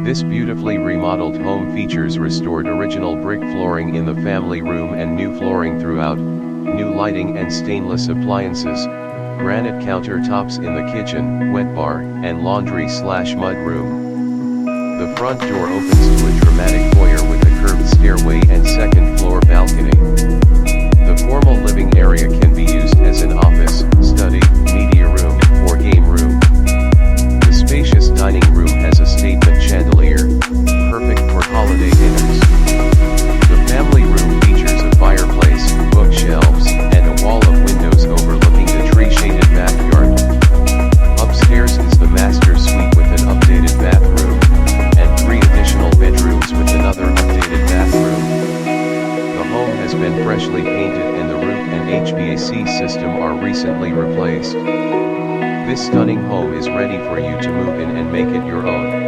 This beautifully remodeled home features restored original brick flooring in the family room and new flooring throughout, new lighting and stainless appliances, granite countertops in the kitchen, wet bar, and laundry/mud room. The front door opens to a dramatic foyer with a curved stairway and second floor balcony. The formal living area can be used as an office, study, media room, or game room. The spacious dining room has a statement chandelier, perfect for holiday dinners. The family room features a fireplace, bookshelves, and a wall of windows overlooking the tree-shaded backyard. Upstairs is the master suite with an updated bathroom, and 3 additional bedrooms with another updated bathroom. The home has been freshly painted and the roof and HVAC system are recently replaced. This stunning home is ready for you to move in and make it your own.